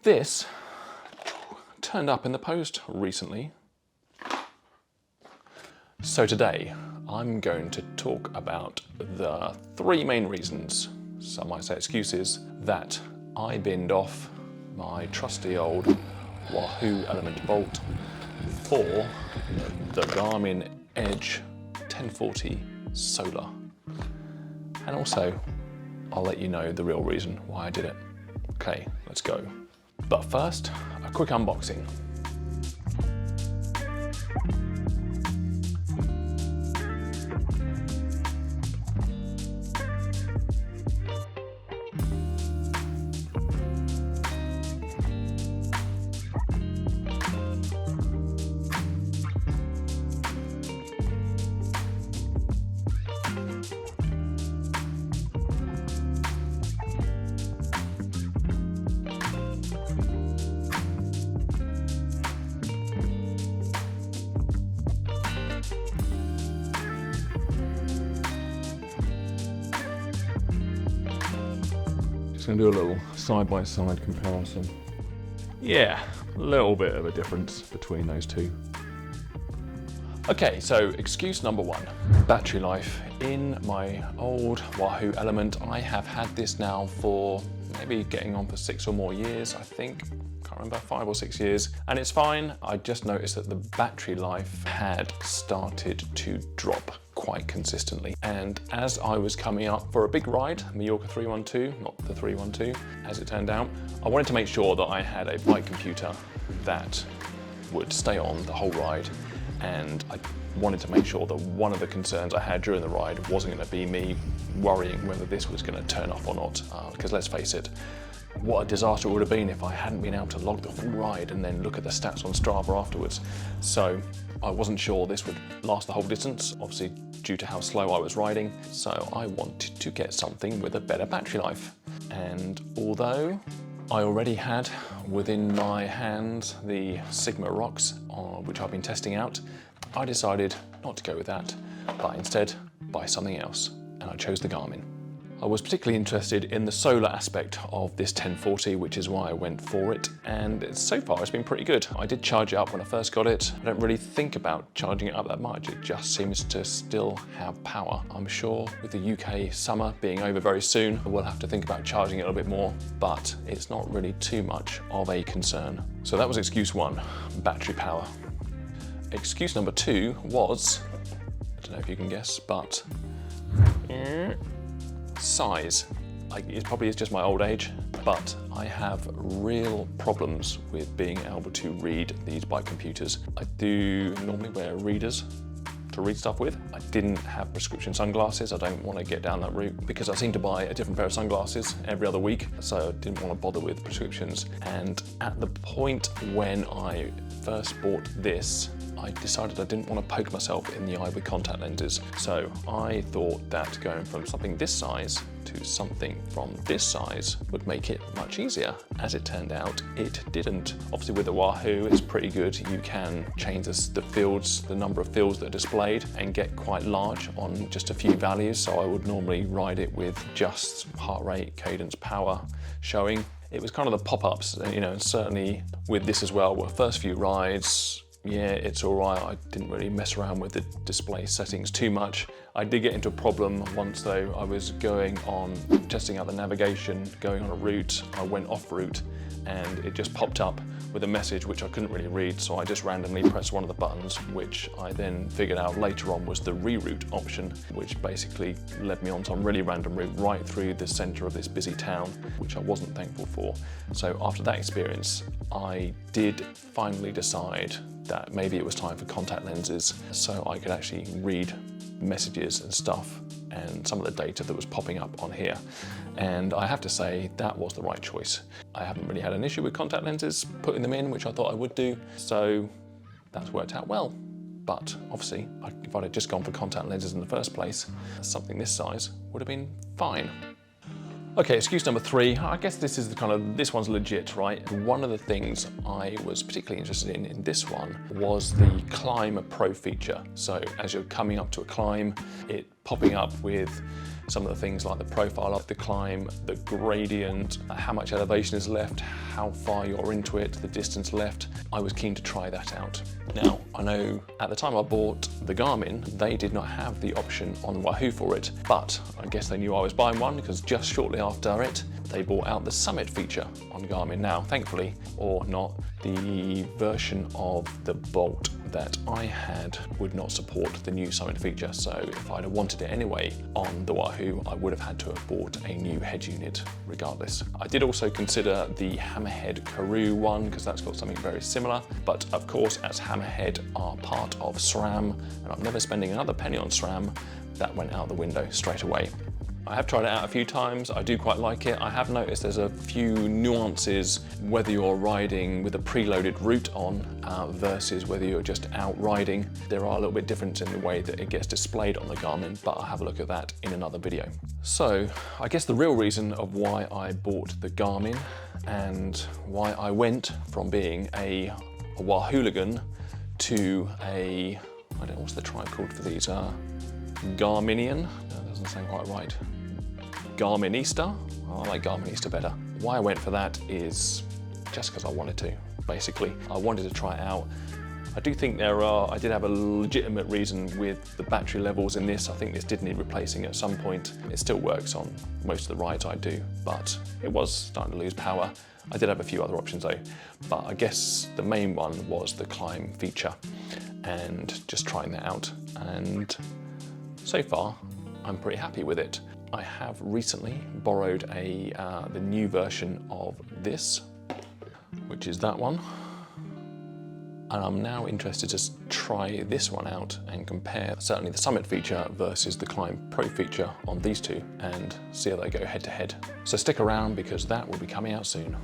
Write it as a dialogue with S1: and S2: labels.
S1: This turned up in the post recently. So today I'm going to talk about the 3 main reasons, some might say excuses, that I binned off my trusty old Wahoo ELEMNT Bolt for the Garmin Edge 1040 Solar. And also, I'll let you know the real reason why I did it. Okay, let's go. But first, a quick unboxing. Just going to do a little side-by-side comparison. Yeah, a little bit of a difference between those two. Okay, so excuse number 1, battery life. In my old Wahoo ELEMNT, I have had this now for maybe getting on for 6 or more years, I think. Can't remember, 5 or 6 years, and it's fine. I just noticed that the battery life had started to drop quite consistently. And as I was coming up for a big ride, Mallorca 312, not the 312, as it turned out, I wanted to make sure that I had a bike computer that would stay on the whole ride. And I wanted to make sure that one of the concerns I had during the ride wasn't going to be me worrying whether this was going to turn off or not. Because let's face it, what a disaster it would have been if I hadn't been able to log the full ride and then look at the stats on Strava afterwards. So I wasn't sure this would last the whole distance, obviously due to how slow I was riding. So I wanted to get something with a better battery life. And although I already had within my hands the Sigma Rocks, which I've been testing out, I decided not to go with that, but instead buy something else, and I chose the Garmin. I was particularly interested in the solar aspect of this 1040, which is why I went for it, and so far it's been pretty good. I did charge it up when I first got it. I don't really think about charging it up that much, it just seems to still have power. I'm sure with the UK summer being over very soon, we'll have to think about charging it a little bit more, but it's not really too much of a concern. So that was excuse 1, battery power. Excuse number 2 was, I don't know if you can guess, but size. It probably is just my old age, but I have real problems with being able to read these bike computers. I do normally wear readers to read stuff with. I didn't have prescription sunglasses. I don't want to get down that route because I seem to buy a different pair of sunglasses every other week, so I didn't want to bother with prescriptions. And at the point when I first bought this, I decided I didn't want to poke myself in the eye with contact lenses. So I thought that going from something this size to something from this size would make it much easier. As it turned out, it didn't. Obviously with the Wahoo, it's pretty good. You can change the fields, the number of fields that are displayed, and get quite large on just a few values. So I would normally ride it with just heart rate, cadence, power showing. It was kind of the pop-ups, and certainly with this as well, were first few rides, yeah, it's all right. I didn't really mess around with the display settings too much. I did get into a problem once though. I was testing out the navigation, going on a route. I went off route and it just popped up with a message which I couldn't really read. So I just randomly pressed one of the buttons, which I then figured out later on was the reroute option, which basically led me on some really random route right through the center of this busy town, which I wasn't thankful for. So after that experience, I did finally decide that maybe it was time for contact lenses so I could actually read messages and stuff and some of the data that was popping up on here. And I have to say that was the right choice. I haven't really had an issue with contact lenses, putting them in, which I thought I would do, so that's worked out well. But obviously, if I'd have just gone for contact lenses in the first place, something this size would have been fine. Okay, excuse number 3. I guess this one's legit, right? One of the things I was particularly interested in this one was the Climb Pro feature. So as you're coming up to a climb, it popping up with some of the things like the profile of the climb, the gradient, how much elevation is left, how far you're into it, the distance left. I was keen to try that out. Now, I know at the time I bought the Garmin, they did not have the option on Wahoo for it, but I guess they knew I was buying one because just shortly after it, they brought out the Summit feature on Garmin. Now, thankfully, or not, the version of the Bolt that I had would not support the new Summit feature, so if I'd have wanted it anyway on the Wahoo, I would have had to have bought a new head unit regardless. I did also consider the Hammerhead Karoo one because that's got something very similar, but of course, as Hammerhead are part of SRAM, and I'm never spending another penny on SRAM, that went out the window straight away. I have tried it out a few times, I do quite like it. I have noticed there's a few nuances whether you're riding with a preloaded route on versus whether you're just out riding. There are a little bit different in the way that it gets displayed on the Garmin, but I'll have a look at that in another video. So I guess the real reason of why I bought the Garmin and why I went from being a Wahooligan to a, I don't know what's the tribe called for these, Garminian? That doesn't sound quite right. Garminista? I like Garminista better. Why I went for that is just because I wanted to, basically. I wanted to try it out. I do think I did have a legitimate reason with the battery levels in this. I think this did need replacing at some point. It still works on most of the rides I do, but it was starting to lose power. I did have a few other options though, but I guess the main one was the climb feature and just trying that out. And so far, I'm pretty happy with it. I have recently borrowed the new version of this, which is that one. And I'm now interested to try this one out and compare certainly the Summit feature versus the Climb Pro feature on these two and see how they go head to head. So stick around because that will be coming out soon.